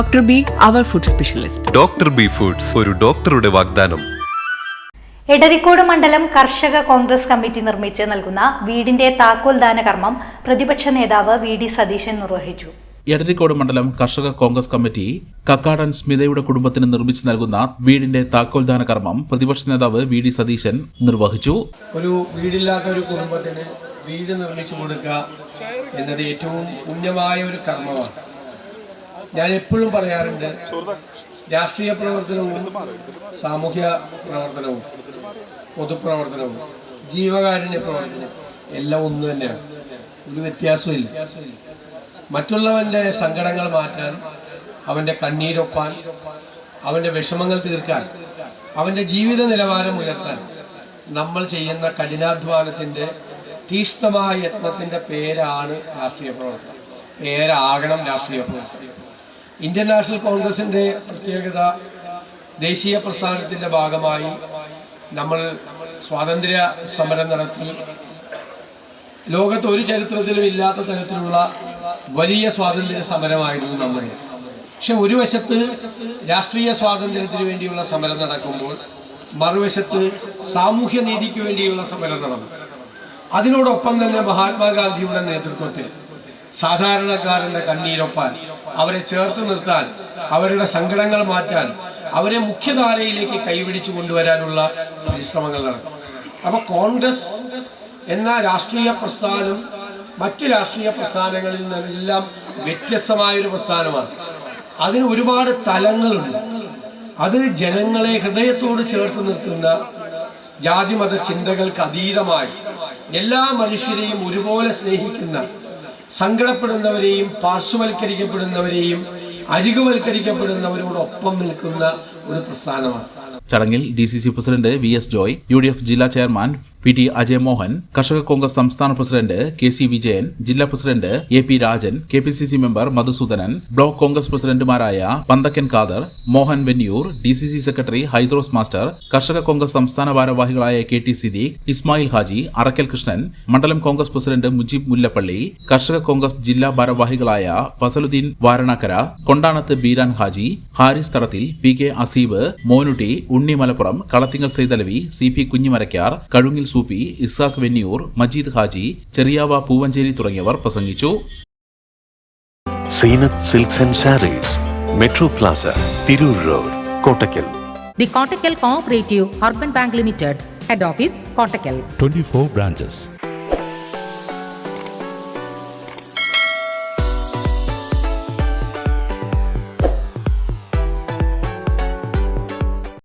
Dr. B, our food specialist. Dr. B Foods, ഒരു ഡോക്ടറുടെ വാഗ്ദാനം. എടരിക്കോട് മണ്ഡലം കർഷക കോൺഗ്രസ് കമ്മിറ്റി നിർമ്മിച്ച് നൽകുന്ന വീടിന്റെ താക്കോൽദാന കർമ്മം പ്രതിപക്ഷ നേതാവ് വി.ഡി. സതീശൻ നിർവഹിച്ചു. എടരിക്കോട് മണ്ഡലം കർഷക കോൺഗ്രസ് കമ്മിറ്റി കക്കാടൻ സ്മിതയുടെ കുടുംബത്തിന് നിർമ്മിച്ചു നൽകുന്ന വീടിന്റെ താക്കോൽദാന കർമ്മം പ്രതിപക്ഷ നേതാവ് വി.ഡി. സതീശൻ നിർവഹിച്ചു. ഒരു വീടില്ലാത്ത ഒരു കുടുംബത്തിന് വീട് നിർമ്മിച്ചു കൊടുക്കുക എന്നത് ഏറ്റവും പുണ്യമായ ഒരു കർമ്മമാണ്. ഞാൻ എപ്പോഴും പറയാറുണ്ട്, രാഷ്ട്രീയ പ്രവർത്തനവും സാമൂഹ്യ പ്രവർത്തനവും പൊതുപ്രവർത്തനവും ജീവകാരുണ്യ പ്രവർത്തനവും എല്ലാം ഒന്ന് തന്നെയാണ്, ഒരു വ്യത്യാസമില്ല. മറ്റുള്ളവൻ്റെ സങ്കടങ്ങൾ മാറ്റാൻ, അവൻ്റെ കണ്ണീരൊപ്പാൻ, അവൻ്റെ വിഷമങ്ങൾ തീർക്കാൻ, അവൻ്റെ ജീവിത നിലവാരം ഉയർത്താൻ നമ്മൾ ചെയ്യുന്ന കഠിനാധ്വാനത്തിൻ്റെ തീഷ്ണമായ യത്നത്തിൻ്റെ പേരാണ് രാഷ്ട്രീയ പ്രവർത്തനം, പേരാകണം രാഷ്ട്രീയ പ്രവർത്തനം. ഇന്ത്യൻ നാഷണൽ കോൺഗ്രസിൻ്റെ പ്രത്യേകത, ദേശീയ പ്രസ്ഥാനത്തിൻ്റെ ഭാഗമായി നമ്മൾ സ്വാതന്ത്ര്യ സമരം നടത്തി. ലോകത്ത് ഒരു ചരിത്രത്തിലും ഇല്ലാത്ത തരത്തിലുള്ള വലിയ സ്വാതന്ത്ര്യ സമരമായിരുന്നു നമ്മുടെ. പക്ഷെ ഒരു വശത്ത് രാഷ്ട്രീയ സ്വാതന്ത്ര്യത്തിന് വേണ്ടിയുള്ള സമരം നടക്കുമ്പോൾ മറുവശത്ത് സാമൂഹ്യ നീതിക്ക് വേണ്ടിയുള്ള സമരം നടന്നു. അതിനോടൊപ്പം തന്നെ മഹാത്മാഗാന്ധിയുടെ നേതൃത്വത്തിൽ സാധാരണക്കാരൻ്റെ കണ്ണീരൊപ്പാൻ, അവരെ ചേർത്ത് നിർത്താൻ, അവരുടെ സങ്കടങ്ങൾ മാറ്റാൻ, അവരെ മുഖ്യധാരയിലേക്ക് കൈപിടിച്ചു കൊണ്ടുവരാനുള്ള പരിശ്രമങ്ങൾ നടത്തും. അപ്പോൾ കോൺഗ്രസ് എന്ന രാഷ്ട്രീയ പ്രസ്ഥാനം മറ്റു രാഷ്ട്രീയ പ്രസ്ഥാനങ്ങളിൽ നിന്നെല്ലാം വ്യത്യസ്തമായൊരു പ്രസ്ഥാനമാണ്. അതിന് ഒരുപാട് തലങ്ങളുണ്ട്. അത് ജനങ്ങളെ ഹൃദയത്തോട് ചേർത്ത് നിർത്തുന്ന, ജാതിമത ചിന്തകൾക്ക് അതീതമായി എല്ലാ മനുഷ്യരെയും ഒരുപോലെ സ്നേഹിക്കുന്ന, സങ്കടപ്പെടുന്നവരെയും പാർശ്വവൽക്കരിക്കപ്പെടുന്നവരെയും അരികുവൽക്കരിക്കപ്പെടുന്നവരോടൊപ്പം നിൽക്കുന്ന ഒരു പ്രസ്ഥാനമാണ്. ചടങ്ങിൽ DCC president VS Joy, UDF ജില്ലാ ചെയർമാൻ PT അജയ് മോഹൻ, കർഷക കോൺഗ്രസ് സംസ്ഥാന പ്രസിഡന്റ് KC വിജയൻ, ജില്ലാ president AP Rajan, KPCC member Madhusoodanan, block Congress പ്രസിഡന്റുമാരായ Panthakkan Khader, Mohan Venniyoor, DCC secretary Hydros master, കർഷക കോൺഗ്രസ് സംസ്ഥാന ഭാരവാഹികളായ KT സിദ്ദീഖ്, ഇസ്മായിൽ ഹാജി, അറക്കൽ കൃഷ്ണൻ, മണ്ഡലം കോൺഗ്രസ് പ്രസിഡന്റ് മുജീബ് മുല്ലപ്പള്ളി, കർഷക കോൺഗ്രസ് ജില്ലാ ഭാരവാഹികളായ ഫസലുദ്ദീൻ വാരണക്കര, കൊണ്ടാണത്ത് ബീരാൻ ഹാജി, ഹാരിസ് തടത്തിൽ, PK അസീബ്, മോനുട്ടി, ഉണ്ണി മലപ്പുറം, കളത്തിങ്ങൽ സൈതലവി, CP കുഞ്ഞിമരക്കാർ, കഴുങ്ങിൽ സൂപ്പി, ഇസ്ഹാഖ് വെന്നിയൂർ, മജീദ് ഹാജി, ചെറിയാവ പൂവഞ്ചേരി തുടങ്ങിയവർ പ്രസംഗിച്ചു. Seenath silks and sarees, metro plaza, Tirur road, Kottakkal. The Kottakkal Cooperative Urban Bank Limited, Head Office, Kottakkal. 24 branches.